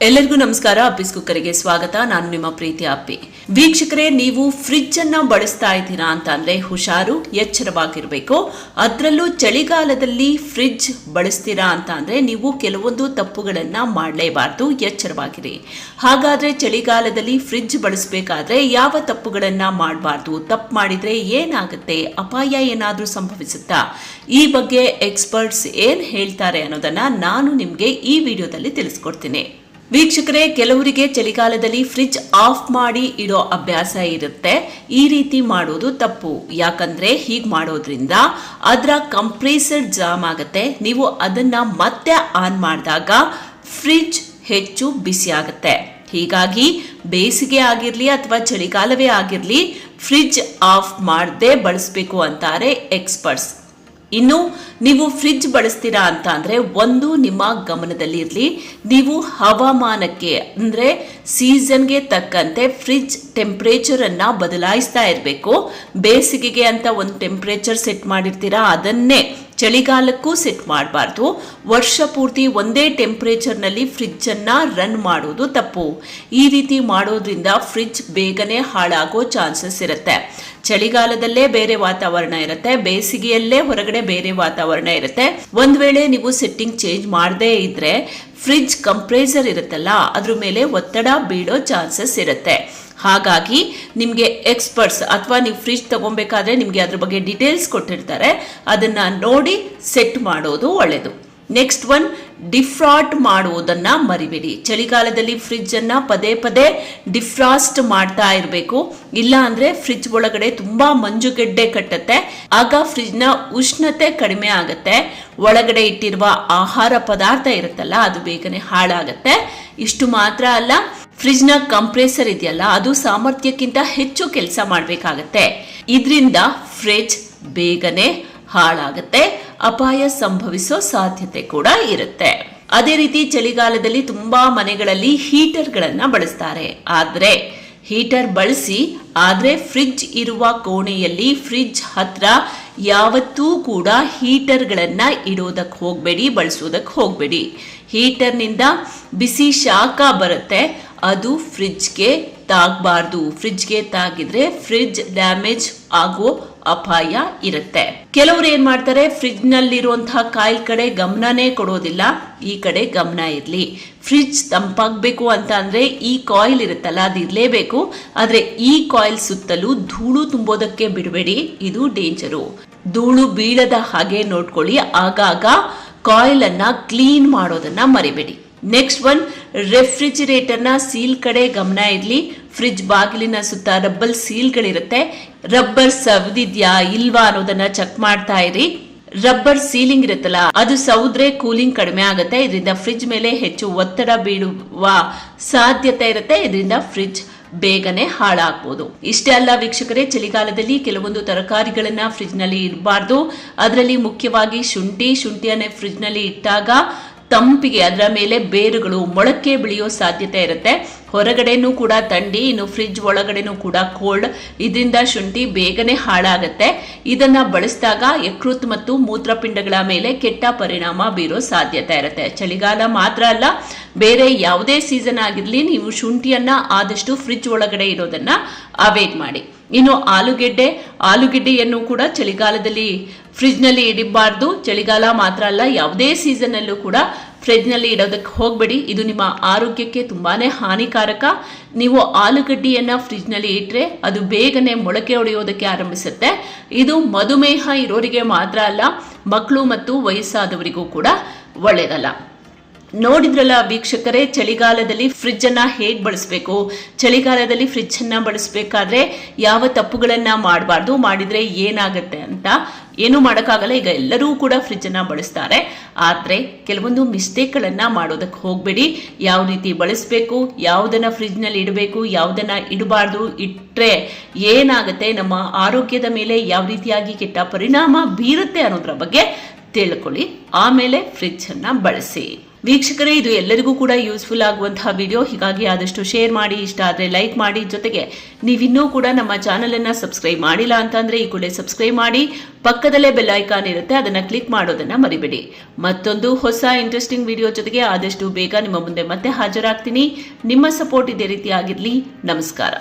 ಎಲ್ಲರಿಗೂ ನಮಸ್ಕಾರ. ಅಪ್ಪಿಸ್ ಕುಕ್ಕರಿಗೆ ಸ್ವಾಗತ. ನಾನು ನಿಮ್ಮ ಪ್ರೀತಿ ಅಪ್ಪಿ. ವೀಕ್ಷಕರೇ, ನೀವು ಫ್ರಿಡ್ಜ್ ಅನ್ನ ಬಳಸ್ತಾ ಇದ್ದೀರಾ ಅಂತ ಅಂದ್ರೆ ಹುಷಾರು, ಎಚ್ಚರವಾಗಿರ್ಬೇಕು. ಅದರಲ್ಲೂ ಚಳಿಗಾಲದಲ್ಲಿ ಫ್ರಿಡ್ಜ್ ಬಳಸ್ತೀರಾ ಅಂತ ಅಂದ್ರೆ ನೀವು ಕೆಲವೊಂದು ತಪ್ಪುಗಳನ್ನ ಮಾಡಲೇಬಾರ್ದು, ಎಚ್ಚರವಾಗಿರಿ. ಹಾಗಾದ್ರೆ ಚಳಿಗಾಲದಲ್ಲಿ ಫ್ರಿಡ್ಜ್ ಬಳಸಬೇಕಾದ್ರೆ ಯಾವ ತಪ್ಪುಗಳನ್ನ ಮಾಡಬಾರ್ದು, ತಪ್ಪು ಮಾಡಿದ್ರೆ ಏನಾಗುತ್ತೆ, ಅಪಾಯ ಏನಾದ್ರೂ ಸಂಭವಿಸುತ್ತಾ, ಈ ಬಗ್ಗೆ ಎಕ್ಸ್ಪರ್ಟ್ಸ್ ಏನ್ ಹೇಳ್ತಾರೆ ಅನ್ನೋದನ್ನ ನಾನು ನಿಮ್ಗೆ ಈ ವಿಡಿಯೋದಲ್ಲಿ ತಿಳಿಸ್ಕೊಡ್ತೀನಿ. ವೀಕ್ಷಕರೇ, ಕೆಲವರಿಗೆ ಚಳಿಗಾಲದಲ್ಲಿ ಫ್ರಿಡ್ಜ್ ಆಫ್ ಮಾಡಿ ಇಡೋ ಅಭ್ಯಾಸ ಇರುತ್ತೆ. ಈ ರೀತಿ ಮಾಡೋದು ತಪ್ಪು. ಯಾಕಂದ್ರೆ ಹೀಗ್ ಮಾಡೋದ್ರಿಂದ ಅದರ ಕಂಪ್ರೆಸರ್ ಜಾಮ್ ಆಗುತ್ತೆ. ನೀವು ಅದನ್ನ ಮತ್ತೆ ಆನ್ ಮಾಡಿದಾಗ ಫ್ರಿಡ್ಜ್ ಹೆಚ್ಚು ಬಿಸಿ ಆಗುತ್ತೆ. ಹೀಗಾಗಿ ಬೇಸಿಗೆ ಆಗಿರ್ಲಿ ಅಥವಾ ಚಳಿಗಾಲವೇ ಆಗಿರ್ಲಿ ಫ್ರಿಡ್ಜ್ ಆಫ್ ಮಾಡದೆ ಬಳಸಬೇಕು ಅಂತಾರೆ ಎಕ್ಸ್ಪರ್ಟ್ಸ್. ಇನ್ನು ನೀವು ಫ್ರಿಡ್ಜ್ ಬಳಸ್ತೀರಾ ಅಂತ ಅಂದ್ರೆ ಒಂದು ನಿಮ್ಮ ಗಮನದಲ್ಲಿ ಇರಲಿ, ನೀವು ಹವಾಮಾನಕ್ಕೆ ಅಂದ್ರೆ ಸೀಸನ್ಗೆ ತಕ್ಕಂತೆ ಫ್ರಿಡ್ಜ್ ಟೆಂಪರೇಚರ್ ಅನ್ನ ಬದಲಾಯಿಸ್ತಾ ಇರಬೇಕು. ಬೇಸಿಗೆಗೆ ಅಂತ ಒಂದು ಟೆಂಪರೇಚರ್ ಸೆಟ್ ಮಾಡಿರ್ತೀರಾ, ಅದನ್ನೇ ಚಳಿಗಾಲಕ್ಕೂ ಸೆಟ್ ಮಾಡಬಾರ್ದು. ವರ್ಷ ಪೂರ್ತಿ ಒಂದೇ ಟೆಂಪರೇಚರ್ ನಲ್ಲಿ ಫ್ರಿಡ್ಜ್ ಅನ್ನ ರನ್ ಮಾಡೋದು ತಪ್ಪು. ಈ ರೀತಿ ಮಾಡೋದ್ರಿಂದ ಫ್ರಿಡ್ಜ್ ಬೇಗನೆ ಹಾಳಾಗೋ ಚಾನ್ಸಸ್ ಇರುತ್ತೆ. ಚಳಿಗಾಲದಲ್ಲೇ ಬೇರೆ ವಾತಾವರಣ ಇರುತ್ತೆ, ಬೇಸಿಗೆಯಲ್ಲೇ ಹೊರಗಡೆ ಬೇರೆ ವಾತಾವರಣ ಇರುತ್ತೆ. ಒಂದ್ ವೇಳೆ ನೀವು ಸೆಟ್ಟಿಂಗ್ ಚೇಂಜ್ ಮಾಡದೇ ಇದ್ರೆ ಫ್ರಿಡ್ಜ್ ಕಂಪ್ರೆಸರ್ ಇರುತ್ತಲ್ಲ, ಅದ್ರ ಮೇಲೆ ಒತ್ತಡ ಬೀಳೋ ಚಾನ್ಸಸ್ ಇರುತ್ತೆ. ಹಾಗಾಗಿ ನಿಮಗೆ ಎಕ್ಸ್ಪರ್ಟ್ಸ್ ಅಥವಾ ನೀವು ಫ್ರಿಡ್ಜ್ ತಗೊಬೇಕಾದ್ರೆ ನಿಮಗೆ ಅದ್ರ ಬಗ್ಗೆ ಡೀಟೇಲ್ಸ್ ಕೊಟ್ಟಿರ್ತಾರೆ, ಅದನ್ನ ನೋಡಿ ಸೆಟ್ ಮಾಡೋದು ಒಳ್ಳೆಯದು. ನೆಕ್ಸ್ಟ್ ಒನ್, ಡಿಫ್ರಾಸ್ಟ್ ಮಾಡುವುದನ್ನ ಮರಿಬೇಡಿ. ಚಳಿಗಾಲದಲ್ಲಿ ಫ್ರಿಡ್ಜ್ ಅನ್ನ ಪದೇ ಪದೇ ಡಿಫ್ರಾಸ್ಟ್ ಮಾಡ್ತಾ ಇರಬೇಕು. ಇಲ್ಲ ಅಂದ್ರೆ ಫ್ರಿಡ್ಜ್ ಒಳಗಡೆ ತುಂಬಾ ಮಂಜುಗೆಡ್ಡೆ ಕಟ್ಟುತ್ತೆ. ಆಗ ಫ್ರಿಡ್ಜ್ ನ ಉಷ್ಣತೆ ಕಡಿಮೆ ಆಗುತ್ತೆ. ಒಳಗಡೆ ಇಟ್ಟಿರುವ ಆಹಾರ ಪದಾರ್ಥ ಇರುತ್ತಲ್ಲ, ಅದು ಬೇಗನೆ ಹಾಳಾಗತ್ತೆ. ಇಷ್ಟು ಮಾತ್ರ ಅಲ್ಲ, ಫ್ರಿಡ್ಜ್ ನ ಕಂಪ್ರೆಸರ್ ಇದೆಯಲ್ಲ, ಅದು ಸಾಮರ್ಥ್ಯಕ್ಕಿಂತ ಹೆಚ್ಚು ಕೆಲಸ ಮಾಡಬೇಕಾಗತ್ತೆ. ಇದರಿಂದ ಫ್ರಿಡ್ಜ್ ಬೇಗನೆ ಹಾಳಾಗುತ್ತೆ, ಅಪಾಯ ಸಂಭವಿಸೋ ಸಾಧ್ಯತೆ ಕೂಡ ಇರುತ್ತೆ. ಅದೇ ರೀತಿ ಚಳಿಗಾಲದಲ್ಲಿ ತುಂಬಾ ಮನೆಗಳಲ್ಲಿ ಹೀಟರ್ ಗಳನ್ನ ಬಳಸ್ತಾರೆ. ಆದ್ರೆ ಹೀಟರ್ ಬಳಸಿ, ಆದ್ರೆ ಫ್ರಿಡ್ಜ್ ಇರುವ ಕೋಣೆಯಲ್ಲಿ ಫ್ರಿಡ್ಜ್ ಹತ್ರ ಯಾವತ್ತೂ ಕೂಡ ಹೀಟರ್ ಗಳನ್ನ ಇಡೋದಕ್ಕೆ ಹೋಗ್ಬೇಡಿ, ಬಳಸೋದಕ್ಕೆ ಹೋಗ್ಬೇಡಿ. ಹೀಟರ್ನಿಂದ ಬಿಸಿ ಶಾಖ ಬರುತ್ತೆ, ಅದು ಫ್ರಿಡ್ಜ್ಗೆ ತಾಗಬಾರ್ದು. ಫ್ರಿಡ್ಜ್ಗೆ ತಾಗಿದ್ರೆ ಫ್ರಿಡ್ಜ್ ಡ್ಯಾಮೇಜ್ ಆಗೋ ಅಪಾಯ ಇರುತ್ತೆ. ಕೆಲವರು ಏನ್ ಮಾಡ್ತಾರೆ, ಫ್ರಿಡ್ಜ್ ನಲ್ಲಿರುವಂತಹ ಕಾಯಿಲ್ ಕಡೆ ಗಮನನೇ ಕೊಡೋದಿಲ್ಲ. ಈ ಕಡೆ ಗಮನ ಇರ್ಲಿ. ಫ್ರಿಡ್ಜ್ ತಂಪಾಗಬೇಕು ಅಂತ ಅಂದ್ರೆ ಈ ಕಾಯಿಲ್ ಇರುತ್ತಲ್ಲ, ಅದು ಇರ್ಲೇಬೇಕು. ಆದ್ರೆ ಈ ಕಾಯಿಲ್ ಸುತ್ತಲೂ ಧೂಳು ತುಂಬೋದಕ್ಕೆ ಬಿಡಬೇಡಿ, ಇದು ಡೇಂಜರು. ಧೂಳು ಬೀಳದ ಹಾಗೆ ನೋಡ್ಕೊಳ್ಳಿ. ಆಗಾಗ ಕಾಯಿಲ್ ಅನ್ನ ಕ್ಲೀನ್ ಮಾಡೋದನ್ನ ಮರಿಬೇಡಿ. ನೆಕ್ಸ್ಟ್ ಒನ್, ರೆಫ್ರಿಜಿರೇಟರ್ ನ ಸೀಲ್ ಕಡೆ ಗಮನ ಇರ್ಲಿ. ಫ್ರಿಡ್ಜ್ ಬಾಗಿಲಿನ ಸುತ್ತ ರಬ್ಬರ್ ಸೀಲ್ಗಳಿರುತ್ತೆ. ರಬ್ಬರ್ ಸವದಿದ್ಯಾ ಇಲ್ವಾ ಅನ್ನೋದನ್ನ ಚೆಕ್ ಮಾಡ್ತಾ ಇರಿ. ರಬ್ಬರ್ ಸೀಲಿಂಗ್ ಇರುತ್ತಲ್ಲ, ಅದು ಸೌದ್ರೆ ಕೂಲಿಂಗ್ ಕಡಿಮೆ ಆಗುತ್ತೆ. ಇದರಿಂದ ಫ್ರಿಡ್ಜ್ ಮೇಲೆ ಹೆಚ್ಚು ಒತ್ತಡ ಬೀಳುವ ಸಾಧ್ಯತೆ ಇರುತ್ತೆ. ಇದರಿಂದ ಫ್ರಿಡ್ಜ್ ಬೇಗನೆ ಹಾಳಾಗಬಹುದು. ಇಷ್ಟೇ ಅಲ್ಲ ವೀಕ್ಷಕರೇ, ಚಳಿಗಾಲದಲ್ಲಿ ಕೆಲವೊಂದು ತರಕಾರಿಗಳನ್ನ ಫ್ರಿಡ್ಜ್ ನಲ್ಲಿ ಇಡಬಾರ್ದು. ಅದರಲ್ಲಿ ಮುಖ್ಯವಾಗಿ ಶುಂಠಿಯನ್ನ ಫ್ರಿಡ್ಜ್ ನಲ್ಲಿ ಇಟ್ಟಾಗ ತಂಪಿಗೆ ಅದರ ಮೇಲೆ ಬೇರುಗಳು ಮೊಳಕೆ ಬೆಳೆಯೋ ಸಾಧ್ಯತೆ ಇರುತ್ತೆ. ಹೊರಗಡೆನೂ ಕೂಡ ಥಂಡಿ, ಇನ್ನು ಫ್ರಿಡ್ಜ್ ಒಳಗಡೆನೂ ಕೂಡ ಕೋಲ್ಡ್. ಇದರಿಂದ ಶುಂಠಿ ಬೇಗನೆ ಹಾಳಾಗತ್ತೆ. ಇದನ್ನ ಬಳಸಿದಾಗ ಯಕೃತ್ ಮತ್ತು ಮೂತ್ರಪಿಂಡಗಳ ಮೇಲೆ ಕೆಟ್ಟ ಪರಿಣಾಮ ಬೀರೋ ಸಾಧ್ಯತೆ ಇರುತ್ತೆ. ಚಳಿಗಾಲ ಮಾತ್ರ ಅಲ್ಲ, ಬೇರೆ ಯಾವುದೇ ಸೀಸನ್ ಆಗಿರ್ಲಿ, ನೀವು ಶುಂಠಿಯನ್ನ ಆದಷ್ಟು ಫ್ರಿಡ್ಜ್ ಒಳಗಡೆ ಇರೋದನ್ನ ಅವಾಯ್ಡ್ ಮಾಡಿ. ಇನ್ನು ಆಲೂಗೆಡ್ಡೆಯನ್ನು ಕೂಡ ಚಳಿಗಾಲದಲ್ಲಿ ಫ್ರಿಡ್ಜ್ ನಲ್ಲಿ ಇಡಬಾರ್ದು. ಚಳಿಗಾಲ ಮಾತ್ರ ಅಲ್ಲ, ಯಾವುದೇ ಸೀಸನ್ ಅಲ್ಲೂ ಕೂಡ ಫ್ರಿಡ್ಜ್ ನಲ್ಲಿ ಇಡೋದಕ್ಕೆ ಹೋಗ್ಬೇಡಿ. ಇದು ನಿಮ್ಮ ಆರೋಗ್ಯಕ್ಕೆ ತುಂಬಾನೇ ಹಾನಿಕಾರಕ. ನೀವು ಆಲೂಗಡ್ಡೆಯನ್ನ ಫ್ರಿಡ್ಜ್ ನಲ್ಲಿ ಇಟ್ರೆ ಅದು ಬೇಗನೆ ಮೊಳಕೆ ಹೊಡೆಯೋದಕ್ಕೆ ಆರಂಭಿಸುತ್ತೆ. ಇದು ಮಧುಮೇಹ ಇರೋರಿಗೆ ಮಾತ್ರ ಅಲ್ಲ, ಮಕ್ಕಳು ಮತ್ತು ವಯಸ್ಸಾದವರಿಗೂ ಕೂಡ ಒಳ್ಳೆಯದಲ್ಲ. ನೋಡಿದ್ರಲ್ಲ ವೀಕ್ಷಕರೇ, ಚಳಿಗಾಲದಲ್ಲಿ ಫ್ರಿಡ್ಜ್ ಅನ್ನ ಹೇಗ್ ಬಳಸಬೇಕು, ಚಳಿಗಾಲದಲ್ಲಿ ಫ್ರಿಡ್ಜ್ ಅನ್ನ ಬಳಸಬೇಕಾದ್ರೆ ಯಾವ ತಪ್ಪುಗಳನ್ನ ಮಾಡಬಾರ್ದು, ಮಾಡಿದ್ರೆ ಏನಾಗುತ್ತೆ ಅಂತ. ಏನು ಮಾಡಕ್ಕಾಗಲ್ಲ. ಈಗ ಎಲ್ಲರೂ ಕೂಡ ಫ್ರಿಡ್ಜ್ ಅನ್ನ ಬಳಸ್ತಾರೆ. ಆದ್ರೆ ಕೆಲವೊಂದು ಮಿಸ್ಟೇಕ್ ಗಳನ್ನ ಮಾಡೋದಕ್ಕೆ ಹೋಗ್ಬೇಡಿ. ಯಾವ ರೀತಿ ಬಳಸಬೇಕು, ಯಾವುದನ್ನ ಫ್ರಿಡ್ಜ್ ನಲ್ಲಿ ಇಡಬೇಕು, ಯಾವುದನ್ನ ಇಡಬಾರ್ದು, ಇಟ್ರೆ ಏನಾಗುತ್ತೆ, ನಮ್ಮ ಆರೋಗ್ಯದ ಮೇಲೆ ಯಾವ ರೀತಿಯಾಗಿ ಕೆಟ್ಟ ಪರಿಣಾಮ ಬೀರುತ್ತೆ ಅನ್ನೋದ್ರ ಬಗ್ಗೆ ತಿಳ್ಕೊಳ್ಳಿ. ಆಮೇಲೆ ಫ್ರಿಡ್ಜ್ ಅನ್ನ ಬಳಸಿ. ವೀಕ್ಷಕರೇ, ಇದು ಎಲ್ಲರಿಗೂ ಕೂಡ ಯೂಸ್ಫುಲ್ ಆಗುವಂತಹ ವಿಡಿಯೋ, ಹೀಗಾಗಿ ಆದಷ್ಟು ಶೇರ್ ಮಾಡಿ, ಇಷ್ಟ ಆದರೆ ಲೈಕ್ ಮಾಡಿ. ಜೊತೆಗೆ ನೀವಿನ್ನೂ ಕೂಡ ನಮ್ಮ ಚಾನೆಲ್ ಅನ್ನ ಸಬ್ಸ್ಕ್ರೈಬ್ ಮಾಡಿಲ್ಲ ಅಂತಂದ್ರೆ ಈ ಕೂಡಲೇ ಸಬ್ಸ್ಕ್ರೈಬ್ ಮಾಡಿ, ಪಕ್ಕದಲ್ಲೇ ಬೆಲ್ ಐಕಾನ್ ಇರುತ್ತೆ, ಅದನ್ನ ಕ್ಲಿಕ್ ಮಾಡೋದನ್ನ ಮರಿಬೇಡಿ. ಮತ್ತೊಂದು ಹೊಸ ಇಂಟ್ರೆಸ್ಟಿಂಗ್ ವಿಡಿಯೋ ಜೊತೆಗೆ ಆದಷ್ಟು ಬೇಗ ನಿಮ್ಮ ಮುಂದೆ ಮತ್ತೆ ಹಾಜರಾಗ್ತೀನಿ. ನಿಮ್ಮ ಸಪೋರ್ಟ್ ಇದೇ ರೀತಿ ಆಗಿರ್ಲಿ. ನಮಸ್ಕಾರ.